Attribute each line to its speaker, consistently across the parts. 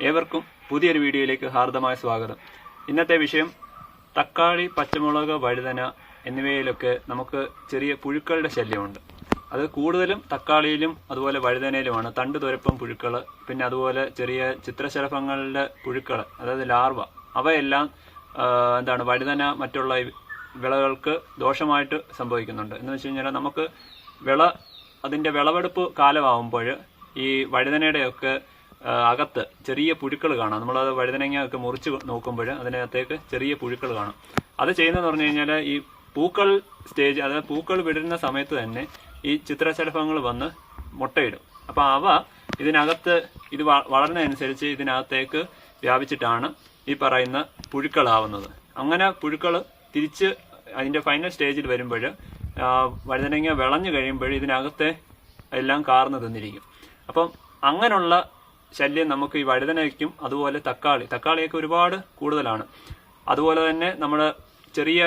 Speaker 1: ഏവർക്കും പുതിയൊരു വീഡിയോയിലേക്ക് ഹാർദമായ സ്വാഗതം. ഇന്നത്തെ വിഷയം തക്കാളി, പച്ചമുളക്, വഴുതന എന്നിവയിലൊക്കെ നമുക്ക് ചെറിയ പുഴുക്കളുടെ ശല്യമുണ്ട്. അത് കൂടുതലും തക്കാളിയിലും അതുപോലെ വഴുതനയിലുമാണ്. തണ്ട് തുരപ്പം പുഴുക്കൾ, പിന്നെ അതുപോലെ ചെറിയ ചിത്രശലഭങ്ങളുടെ പുഴുക്കൾ, അതായത് ലാർവ, അവയെല്ലാം വഴുതന മറ്റുള്ള വിളകൾക്ക് ദോഷമായിട്ട് സംഭവിക്കുന്നുണ്ട്. എന്ന് വെച്ച് കഴിഞ്ഞാൽ നമുക്ക് അതിൻ്റെ വിളവെടുപ്പ് കാലമാകുമ്പോൾ ഈ വഴുതനയുടെയൊക്കെ അകത്ത് ചെറിയ പുഴുക്കൾ കാണാം. നമ്മളത് വഴുതനങ്ങയൊക്കെ മുറിച്ച് നോക്കുമ്പോൾ അതിനകത്തേക്ക് ചെറിയ പുഴുക്കൾ കാണാം. അത് ചെയ്യുന്നതെന്ന് പറഞ്ഞു കഴിഞ്ഞാൽ ഈ പൂക്കൾ സ്റ്റേജ്, അതായത് പൂക്കൾ വിടരുന്ന സമയത്ത് തന്നെ ഈ ചിത്രശലഭങ്ങൾ വന്ന് മുട്ടയിടും. അപ്പോൾ അവ ഇതിനകത്ത് ഇത് വളരുന്നതനുസരിച്ച് ഇതിനകത്തേക്ക് വ്യാപിച്ചിട്ടാണ് ഈ പറയുന്ന പുഴുക്കളാവുന്നത്. അങ്ങനെ പുഴുക്കൾ തിരിച്ച് അതിൻ്റെ ഫൈനൽ സ്റ്റേജിൽ വരുമ്പോൾ വഴുതനങ്ങ വിളഞ്ഞു കഴിയുമ്പോൾ ഇതിനകത്തെ എല്ലാം കാർന്നു തിന്നിരിക്കും. അപ്പം അങ്ങനെയുള്ള ശല്യം നമുക്ക് ഈ വഴുതനയ്ക്കും അതുപോലെ തക്കാളിയൊക്കെ ഒരുപാട് കൂടുതലാണ്. അതുപോലെ തന്നെ നമ്മുടെ ചെറിയ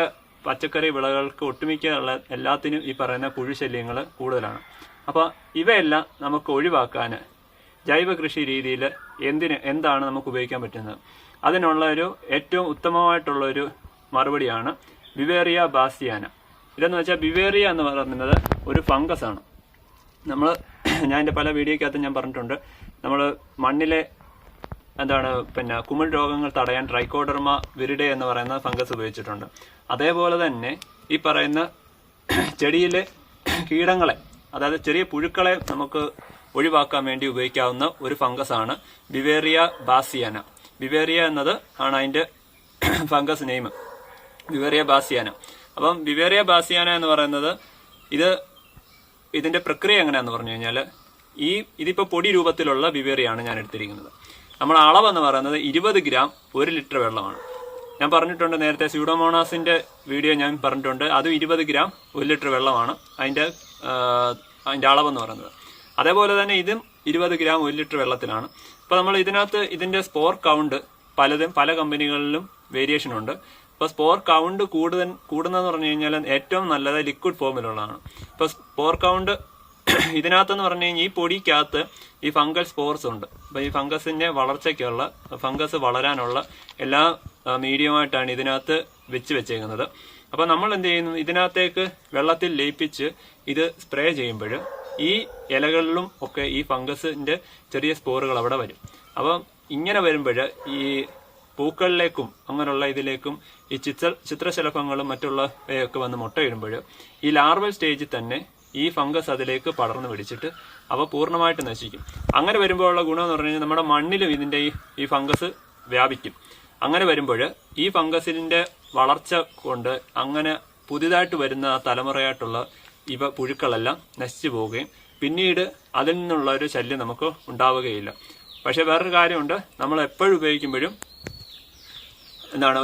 Speaker 1: പച്ചക്കറി വിളകൾക്ക് ഒട്ടുമിക്കുള്ള എല്ലാത്തിനും ഈ പറയുന്ന പുഴുശല്യങ്ങൾ കൂടുതലാണ്. അപ്പോൾ ഇവയെല്ലാം നമുക്ക് ഒഴിവാക്കാൻ ജൈവ കൃഷി രീതിയിൽ എന്താണ് നമുക്ക് ഉപയോഗിക്കാൻ പറ്റുന്നത്? അതിനുള്ള ഒരു ഏറ്റവും ഉത്തമമായിട്ടുള്ളൊരു മറുപടിയാണ് ബിവേറിയ ബാസിയാന. ഇതെന്ന് വെച്ചാൽ ബിവേറിയ എന്ന് പറയുന്നത് ഒരു ഫംഗസ് ആണ്. ഞാൻ എൻ്റെ പല വീഡിയോക്കകത്ത് ഞാൻ പറഞ്ഞിട്ടുണ്ട്, നമ്മൾ മണ്ണിലെ കുമിൾ രോഗങ്ങൾ തടയാൻ ട്രൈക്കോഡർമ വിരിഡെ എന്ന് പറയുന്ന ഫംഗസ് ഉപയോഗിച്ചിട്ടുണ്ട്. അതേപോലെ തന്നെ ഈ പറയുന്ന ചെടിയിലെ കീടങ്ങളെ, അതായത് ചെറിയ പുഴുക്കളെ നമുക്ക് ഒഴിവാക്കാൻ വേണ്ടി ഉപയോഗിക്കാവുന്ന ഒരു ഫംഗസാണ് ബിവേറിയ ബാസിയാന. ബിവേറിയ എന്നത് ആണ് അതിൻ്റെ ഫംഗസ് നെയിം, ബിവേറിയ ബാസിയാന. അപ്പം ബിവേറിയ ബാസിയാന എന്ന് പറയുന്നത് ഇതിന്റെ പ്രക്രിയ എങ്ങനെയാന്ന് പറഞ്ഞു കഴിഞ്ഞാൽ ഇതിപ്പോൾ പൊടി രൂപത്തിലുള്ള ബിവേറിയാണ് ഞാൻ എടുത്തിരിക്കുന്നത്. നമ്മുടെ അളവെന്ന് പറയുന്നത് 20 ഗ്രാം 1 ലിറ്റർ വെള്ളമാണ്. ഞാൻ പറഞ്ഞിട്ടുണ്ട് നേരത്തെ, സ്യൂഡോമോണാസിന്റെ വീഡിയോ ഞാൻ പറഞ്ഞിട്ടുണ്ട്. അത് 20 ഗ്രാം 1 ലിറ്റർ വെള്ളമാണ് അതിന്റെ അളവെന്ന് പറയുന്നത്. അതേപോലെ തന്നെ ഇതും 20 ഗ്രാം 1 ലിറ്റർ വെള്ളത്തിലാണ്. അപ്പോൾ നമ്മൾ ഇതിനകത്ത് ഇതിന്റെ സ്പോർ കൗണ്ട് പല കമ്പനികളിലും വേരിയേഷൻ ഉണ്ട്. ഇപ്പോൾ സ്പോർ കൗണ്ട് കൂടുന്നതെന്ന് പറഞ്ഞു കഴിഞ്ഞാൽ ഏറ്റവും നല്ലത് ലിക്വിഡ് ഫോമിലുള്ളതാണ്. ഇപ്പോൾ സ്പോർ കൗണ്ട് ഇതിനകത്തെന്ന് പറഞ്ഞു കഴിഞ്ഞാൽ ഈ പൊടിക്കകത്ത് ഈ ഫംഗൽ സ്പോർസ് ഉണ്ട്. അപ്പോൾ ഈ ഫംഗസിന്റെ വളർച്ചയ്ക്കുള്ള, ഫംഗസ് വളരാനുള്ള എല്ലാ മീഡിയമായിട്ടാണ് ഇതിനകത്ത് വെച്ചേക്കുന്നത്. അപ്പോൾ നമ്മൾ എന്ത് ചെയ്യുന്നു, ഇതിനകത്തേക്ക് വെള്ളത്തിൽ ലയിപ്പിച്ച് ഇത് സ്പ്രേ ചെയ്യുമ്പോൾ ഈ ഇലകളിലും ഒക്കെ ഈ ഫംഗസിന്റെ ചെറിയ സ്പോറുകൾ അവിടെ വരും. അപ്പം ഇങ്ങനെ വരുമ്പോൾ ഈ പൂക്കളിലേക്കും അങ്ങനെയുള്ള ഇതിലേക്കും ഈ ചിത്രശലഭങ്ങളും മറ്റുള്ളവയൊക്കെ വന്ന് മുട്ടയിടുമ്പോൾ ഈ ലാർവൽ സ്റ്റേജിൽ തന്നെ ഈ ഫംഗസ് അതിലേക്ക് പടർന്നു പിടിച്ചിട്ട് അവ പൂർണ്ണമായിട്ട് നശിക്കും. അങ്ങനെ വരുമ്പോഴുള്ള ഗുണമെന്ന് പറഞ്ഞു കഴിഞ്ഞാൽ നമ്മുടെ മണ്ണിലും ഇതിന്റെ ഈ ഫംഗസ് വ്യാപിക്കും. അങ്ങനെ വരുമ്പോൾ ഈ ഫംഗസിന്റെ വളർച്ച കൊണ്ട് അങ്ങനെ പുതിയതായിട്ട് വരുന്ന തലമുറയായിട്ടുള്ള ഇവ പുഴുക്കളെല്ലാം നശിച്ചു പോവുകയും പിന്നീട് അതിൽ നിന്നുള്ള ഒരു ശല്യം നമുക്ക് ഉണ്ടാവുകയില്ല. പക്ഷെ വേറൊരു കാര്യമുണ്ട്, നമ്മൾ എപ്പോഴും ഉപയോഗിക്കുമ്പോഴും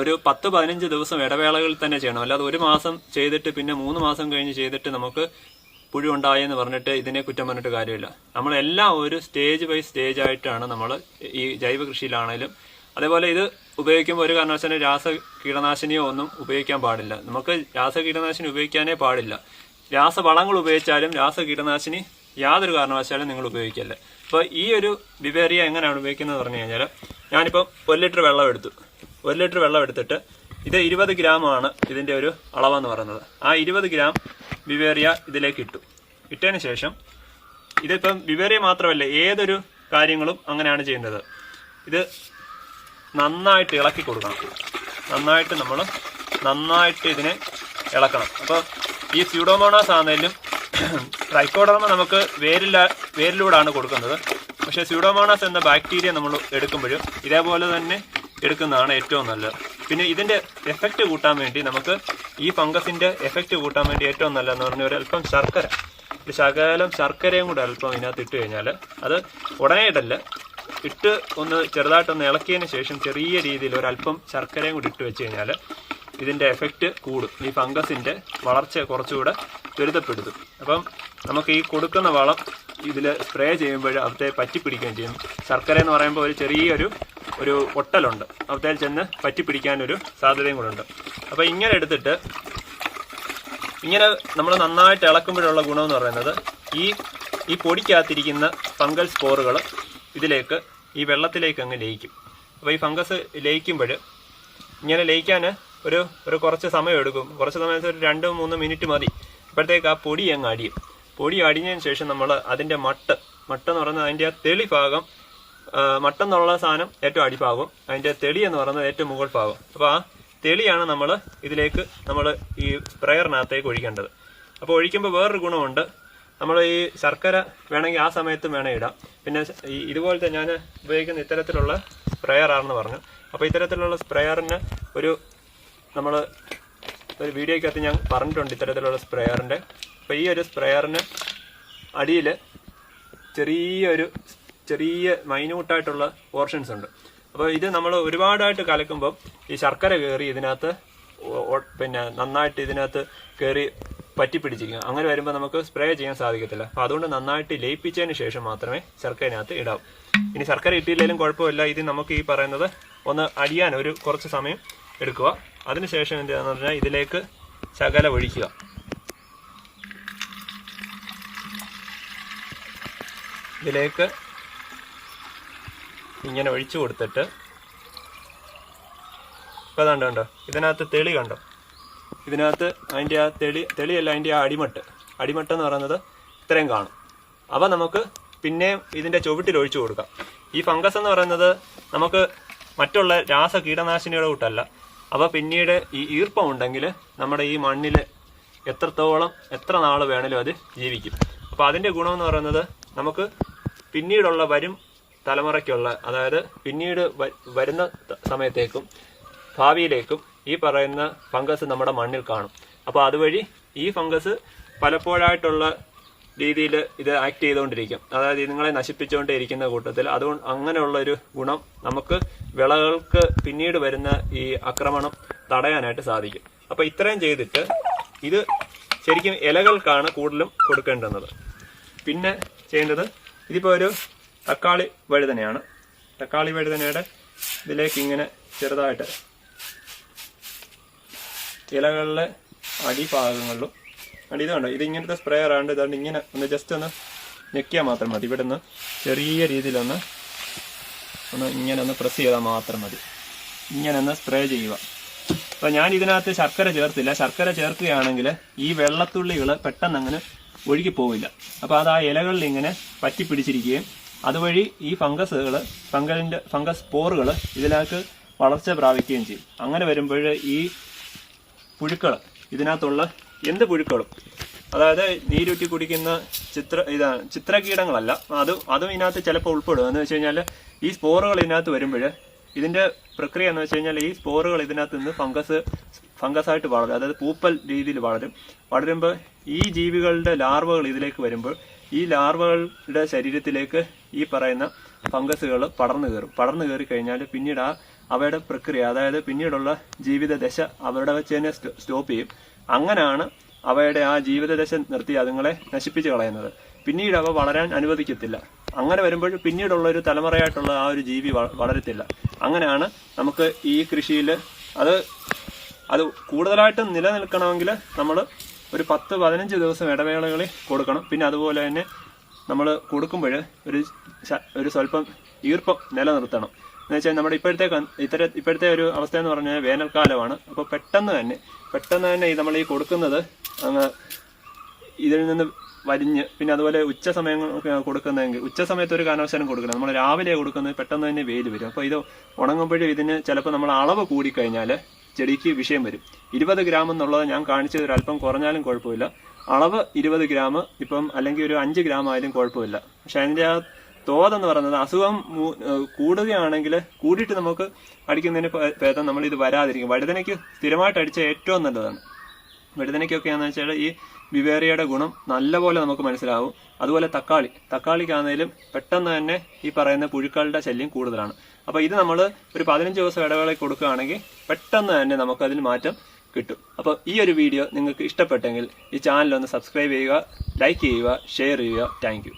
Speaker 1: ഒരു 10-15 ദിവസം ഇടവേളകളിൽ തന്നെ ചെയ്യണം. അല്ലാതെ 1 മാസം ചെയ്തിട്ട് പിന്നെ 3 മാസം കഴിഞ്ഞ് ചെയ്തിട്ട് നമുക്ക് പുഴു ഉണ്ടായെന്ന് പറഞ്ഞിട്ട് ഇതിനെ കുറ്റം പറഞ്ഞിട്ട് കാര്യമില്ല. നമ്മളെല്ലാം ഒരു സ്റ്റേജ് ബൈ സ്റ്റേജ് ആയിട്ടാണ് നമ്മൾ ഈ ജൈവ കൃഷിയിലാണെങ്കിലും. അതേപോലെ ഇത് ഉപയോഗിക്കുമ്പോൾ ഒരു കാരണവശാലും കീടനാശിനിയോ ഒന്നും ഉപയോഗിക്കാൻ പാടില്ല. നമുക്ക് കീടനാശിനി ഉപയോഗിക്കാനേ പാടില്ല. രാസവളങ്ങൾ ഉപയോഗിച്ചാലും കീടനാശിനി യാതൊരു കാരണവശാലും നിങ്ങൾ ഉപയോഗിക്കല്ലേ. അപ്പോൾ ഈ ഒരു ബിവേറിയ എങ്ങനെയാണ് ഉപയോഗിക്കുന്നത് പറഞ്ഞു കഴിഞ്ഞാൽ, ഞാനിപ്പോൾ 1 ലിറ്റർ വെള്ളം എടുത്തു. 1 ലിറ്റർ വെള്ളം എടുത്തിട്ട് ഇത് 20 ഗ്രാമാണ് ഇതിൻ്റെ ഒരു അളവെന്ന് പറയുന്നത്. ആ 20 ഗ്രാം ബിവേറിയ ഇതിലേക്ക് ഇട്ടതിന് ശേഷം, ഇതിപ്പം ബിവേറിയ മാത്രമല്ല, ഏതൊരു കാര്യങ്ങളും അങ്ങനെയാണ് ചെയ്യുന്നത്. ഇത് നന്നായിട്ട് ഇളക്കി കൊടുക്കണം. നന്നായിട്ട് ഇതിനെ ഇളക്കണം. അപ്പോൾ ഈ സ്യൂഡോമോണാസ് ആണെങ്കിലും ട്രൈക്കോഡർമ നമുക്ക് വേരിലൂടെയാണ് കൊടുക്കുന്നത്. പക്ഷേ സ്യൂഡോമോണാസ് എന്ന ബാക്ടീരിയ നമ്മൾ എടുക്കുമ്പോഴും ഇതേപോലെ തന്നെ എടുക്കുന്നതാണ് ഏറ്റവും നല്ലത്. പിന്നെ ഇതിന്റെ എഫക്റ്റ് കൂട്ടാൻ വേണ്ടി നമുക്ക് ഈ ഫംഗസിന്റെ എഫക്റ്റ് കൂട്ടാൻ വേണ്ടി ഏറ്റവും നല്ലതെന്ന് പറഞ്ഞാൽ ഒരല്പം ശകലം ശർക്കരയും കൂടെ അല്പം ഇതിനകത്ത് ഇട്ട് കഴിഞ്ഞാൽ, അത് ഉടനെ ഇട്ട് ഒന്ന് ചെറുതായിട്ടൊന്ന് ഇളക്കിയതിന് ശേഷം ചെറിയ രീതിയിൽ ഒരല്പം ശർക്കരയും കൂടി ഇട്ട് വെച്ച് കഴിഞ്ഞാൽ ഇതിന്റെ എഫക്റ്റ് കൂടും. ഈ ഫംഗസിന്റെ വളർച്ച കുറച്ചുകൂടെ ത്വരിതപ്പെടുത്തും. അപ്പം നമുക്ക് ഈ കൊടുക്കുന്ന വളം ഇതിൽ സ്പ്രേ ചെയ്യുമ്പോൾ അവിടുത്തെ പറ്റിപ്പിടിക്കുകയും ചെയ്യും. ശർക്കര എന്ന് പറയുമ്പോൾ ഒരു ചെറിയൊരു ഒട്ടലുണ്ട്, അവിടത്തേൽ ചെന്ന് പറ്റിപ്പിടിക്കാനൊരു സാധ്യതയും കൂടെ ഉണ്ട്. അപ്പോൾ ഇങ്ങനെ എടുത്തിട്ട് ഇങ്ങനെ നമ്മൾ നന്നായിട്ട് ഇളക്കുമ്പോഴുള്ള ഗുണമെന്ന് പറയുന്നത് ഈ പൊടിക്കകത്തിരിക്കുന്ന ഫംഗൽ സ്പോറുകൾ ഇതിലേക്ക് ഈ വെള്ളത്തിലേക്ക് അങ്ങ് ലയിക്കും. അപ്പോൾ ഈ ഫംഗസ് ലയിക്കുമ്പോൾ ഇങ്ങനെ ലയിക്കാൻ ഒരു കുറച്ച് സമയം എടുക്കും. കുറച്ച് സമയത്ത് ഒരു 2-3 മിനിറ്റ് മതി. അപ്പോഴത്തേക്ക് ആ പൊടി അങ്ങ് അടിയും. പൊടി അടിഞ്ഞതിന് ശേഷം നമ്മൾ അതിൻ്റെ മട്ടെന്ന് പറയുന്നത് അതിൻ്റെ ആ തെളി ഭാഗം, മട്ടെന്നുള്ള സാധനം ഏറ്റവും അടിഭാഗം, അതിൻ്റെ തെളി എന്ന് പറയുന്നത് ഏറ്റവും മുകൾ ഭാഗം. അപ്പോൾ ആ തെളിയാണ് നമ്മൾ ഈ സ്പ്രെയറിനകത്തേക്ക് ഒഴിക്കേണ്ടത്. അപ്പോൾ ഒഴിക്കുമ്പോൾ വേറൊരു ഗുണമുണ്ട്. നമ്മൾ ഈ ശർക്കര വേണമെങ്കിൽ ആ സമയത്തും വേണേൽ ഇടാം. പിന്നെ ഈ ഇതുപോലത്തെ ഞാൻ ഉപയോഗിക്കുന്ന ഇത്തരത്തിലുള്ള സ്പ്രെയറാണെന്ന് പറഞ്ഞു. അപ്പോൾ ഇത്തരത്തിലുള്ള സ്പ്രെയറിന് നമ്മൾ ഒരു വീഡിയോയ്ക്കകത്ത് ഞാൻ പറഞ്ഞിട്ടുണ്ട് ഇത്തരത്തിലുള്ള സ്പ്രെയറിൻ്റെ. അപ്പോൾ ഈ ഒരു സ്പ്രെയറിന് അടിയിൽ ചെറിയ മൈന്യൂട്ടായിട്ടുള്ള പോർഷൻസ് ഉണ്ട്. അപ്പോൾ ഇത് നമ്മൾ ഒരുപാടായിട്ട് കലക്കുമ്പോൾ ഈ ശർക്കര കയറി ഇതിനകത്ത് പിന്നെ നന്നായിട്ട് ഇതിനകത്ത് കയറി പറ്റിപ്പിടിച്ചിരിക്കും. അങ്ങനെ വരുമ്പോൾ നമുക്ക് സ്പ്രേ ചെയ്യാൻ സാധിക്കത്തില്ല. അപ്പോൾ അതുകൊണ്ട് നന്നായിട്ട് ലയിപ്പിച്ചതിന് ശേഷം മാത്രമേ ശർക്കരനകത്ത് ഇടാവൂ. ഇനി ശർക്കര ഇട്ടില്ലെങ്കിലും കുഴപ്പമില്ല. ഇത് നമുക്ക് ഈ പറയുന്നത് ഒന്ന് അടിയാൻ കുറച്ച് സമയം എടുക്കുക. അതിനുശേഷം എന്താണെന്ന് പറഞ്ഞാൽ ഇതിലേക്ക് ശകലം ഒഴിക്കുക. ഇതിലേക്ക് ഇങ്ങനെ ഒഴിച്ചു കൊടുത്തിട്ട് ഇപ്പോൾ കണ്ടോ ഇതിനകത്ത് തെളി കണ്ടോ? ഇതിനകത്ത് അതിൻ്റെ ആ തെളിയല്ല, അതിൻ്റെ ആ അടിമട്ടെന്ന് പറയുന്നത് ഇത്രയും കാണും. അവ നമുക്ക് പിന്നെയും ഇതിൻ്റെ ചുവട്ടിൽ ഒഴിച്ചു കൊടുക്കാം. ഈ ഫംഗസ് എന്ന് പറയുന്നത് നമുക്ക് മറ്റുള്ള രാസ കീടനാശിനിയുടെ കൂട്ടല്ല. അവ പിന്നീട് ഈ ഈർപ്പം ഉണ്ടെങ്കിൽ നമ്മുടെ ഈ മണ്ണിൽ എത്ര നാൾ വേണേലും അത് ജീവിക്കും. അപ്പോൾ അതിൻ്റെ ഗുണമെന്ന് പറയുന്നത് നമുക്ക് പിന്നീടുള്ള വരും തലമുറയ്ക്കുള്ള, അതായത് പിന്നീട് വരുന്ന സമയത്തേക്കും ഭാവിയിലേക്കും ഈ പറയുന്ന ഫംഗസ് നമ്മുടെ മണ്ണിൽ കാണും. അപ്പോൾ അതുവഴി ഈ ഫംഗസ് പലപ്പോഴായിട്ടുള്ള രീതിയിൽ ഇത് ആക്ട് ചെയ്തുകൊണ്ടിരിക്കും. അതായത് നിങ്ങളെ നശിപ്പിച്ചുകൊണ്ടേ ഇരിക്കുന്ന കൂട്ടത്തിൽ. അതുകൊണ്ട് അങ്ങനെയുള്ളൊരു ഗുണം നമുക്ക് വിളകൾക്ക് പിന്നീട് വരുന്ന ഈ ആക്രമണം തടയാനായിട്ട് സാധിക്കും. അപ്പോൾ ഇത്രയും ചെയ്തിട്ട് ഇത് ശരിക്കും ഇലകൾക്കാണ് കൂടുതലും കൊടുക്കേണ്ടുന്നത്. പിന്നെ ചെയ്യേണ്ടത്, ഇതിപ്പോൾ ഒരു തക്കാളി വഴുതനയാണ്. തക്കാളി വഴുതനയുടെ ഇതിലേക്ക് ഇങ്ങനെ ചെറുതായിട്ട് ഇലകളിലെ അടിഭാഗങ്ങളിലും ഇത് കണ്ടോ, ഇത് ഇങ്ങനത്തെ സ്പ്രെയർ ആണ്ട് ഇതാണ്ട് ഇങ്ങനെ ഒന്ന് ജസ്റ്റ് ഒന്ന് ഞെക്കിയാൽ മാത്രം മതി. ഇവിടെ നിന്ന് ചെറിയ രീതിയിലൊന്ന് ഇങ്ങനെ ഒന്ന് പ്രസ് ചെയ്താൽ മാത്രം മതി. ഇങ്ങനെ ഒന്ന് സ്പ്രേ ചെയ്യുക. അപ്പോൾ ഞാൻ ഇതിനകത്ത് ശർക്കര ചേർത്തില്ല. ശർക്കര ചേർക്കുകയാണെങ്കിൽ ഈ വെള്ളത്തുള്ളികൾ പെട്ടെന്ന് അങ്ങനെ ഒഴുകിപ്പോവില്ല. അപ്പോൾ അത് ആ ഇലകളിൽ ഇങ്ങനെ പറ്റിപ്പിടിച്ചിരിക്കുകയും അതുവഴി ഈ ഫംഗസ് സ്പോറുകൾ ഇതിലേക്ക് വളർച്ച പ്രാപിക്കുകയും ചെയ്യും. അങ്ങനെ വരുമ്പോൾ ഈ പുഴുക്കൾ, ഇതിനകത്തുള്ള എന്ത് പുഴുക്കളും, അതായത് നീരൂറ്റി കുടിക്കുന്ന ചിത്രകീടങ്ങളല്ല, അതും ഇതിനകത്ത് ചിലപ്പോൾ ഉൾപ്പെടും. എന്ന് വെച്ച് കഴിഞ്ഞാൽ ഈ സ്പോറുകൾ ഇതിനകത്ത് വരുമ്പോൾ ഇതിൻ്റെ പ്രക്രിയ എന്ന് വെച്ച് കഴിഞ്ഞാൽ ഈ സ്പോറുകൾ ഇതിനകത്ത് നിന്ന് ഫംഗസായിട്ട് വളരും. അതായത് പൂപ്പൽ രീതിയിൽ വളരുമ്പോൾ ഈ ജീവികളുടെ ലാർവകൾ ഇതിലേക്ക് വരുമ്പോൾ ഈ ലാർവകളുടെ ശരീരത്തിലേക്ക് ഈ പറയുന്ന ഫംഗസുകൾ പടർന്നു കയറി കഴിഞ്ഞാൽ പിന്നീട് അവയുടെ പ്രക്രിയ, അതായത് പിന്നീടുള്ള ജീവിതദശ അവരുടെ വെച്ച് തന്നെ സ്റ്റോപ്പ് ചെയ്യും. അങ്ങനെയാണ് അവയുടെ ആ ജീവിതദശ നിർത്തി അതുങ്ങളെ നശിപ്പിച്ച് കളയുന്നത്. പിന്നീട് അവ വളരാൻ അനുവദിക്കത്തില്ല. അങ്ങനെ വരുമ്പോൾ പിന്നീടുള്ള ഒരു തലമുറയായിട്ടുള്ള ആ ഒരു ജീവി വളരത്തില്ല. അങ്ങനെയാണ് നമുക്ക് ഈ കൃഷിയിൽ അത് കൂടുതലായിട്ടും നിലനിൽക്കണമെങ്കിൽ നമ്മൾ ഒരു 10-15 ദിവസം ഇടവേളകളിൽ കൊടുക്കണം. പിന്നെ അതുപോലെ തന്നെ നമ്മൾ കൊടുക്കുമ്പോൾ ഒരു സ്വല്പം ഈർപ്പം നിലനിർത്തണം. എന്ന് വെച്ചാൽ നമ്മുടെ ഇപ്പോഴത്തെ ഒരു അവസ്ഥ എന്ന് പറഞ്ഞാൽ വേനൽക്കാലമാണ്. അപ്പോൾ പെട്ടെന്ന് തന്നെ നമ്മൾ ഈ കൊടുക്കുന്നത് അങ്ങ് ഇതിൽ നിന്ന് വലിഞ്ഞ്, പിന്നെ അതുപോലെ ഉച്ച സമയങ്ങൾ കൊടുക്കുന്നതെങ്കിൽ ഉച്ച സമയത്ത് ഒരു കാരണവശാലും കൊടുക്കണം. നമ്മൾ രാവിലെ കൊടുക്കുന്നത് പെട്ടെന്ന് തന്നെ വെയിൽ വരും. അപ്പോൾ ഇത് ഉണങ്ങുമ്പോഴും ഇതിന് ചിലപ്പോൾ നമ്മൾ അളവ് കൂടിക്കഴിഞ്ഞാൽ ചെടിക്ക് വിഷയം വരും. 20 ഗ്രാം എന്നുള്ളത് ഞാൻ കാണിച്ചത് ഒരു അല്പം കുറഞ്ഞാലും കുഴപ്പമില്ല. അളവ് 20 ഗ്രാം ഇപ്പം അല്ലെങ്കിൽ ഒരു 5 ഗ്രാം ആയാലും കുഴപ്പമില്ല. പക്ഷെ അതിൻ്റെ ആ തോതെന്ന് പറയുന്നത് അസുഖം കൂടുകയാണെങ്കിൽ കൂടിയിട്ട് നമുക്ക് അടിക്കുന്നതിന് ഭേദം നമ്മൾ ഇത് വരാതിരിക്കും. വഴുതനയ്ക്ക് സ്ഥിരമായിട്ട് അടിച്ചാൽ ഏറ്റവും നല്ലതാണ്. വഴുതനയ്ക്കൊക്കെയാണെന്ന് വെച്ചാൽ ഈ വിവേറിയയുടെ ഗുണം നല്ലപോലെ നമുക്ക് മനസ്സിലാവും. അതുപോലെ തക്കാളിക്കാണെങ്കിലും പെട്ടെന്ന് തന്നെ ഈ പറയുന്ന പുഴുക്കളുടെ ശല്യം കൂടുതലാണ്. അപ്പോൾ ഇത് നമ്മൾ ഒരു 15 ദിവസം ഇടവേളയിൽ കൊടുക്കുകയാണെങ്കിൽ പെട്ടെന്ന് തന്നെ നമുക്കതിൽ മാറ്റം കിട്ടും. അപ്പോൾ ഈ ഒരു വീഡിയോ നിങ്ങൾക്ക് ഇഷ്ടപ്പെട്ടെങ്കിൽ ഈ ചാനൽ ഒന്ന് സബ്സ്ക്രൈബ് ചെയ്യുക, ലൈക്ക് ചെയ്യുക, ഷെയർ ചെയ്യുക. Thank you.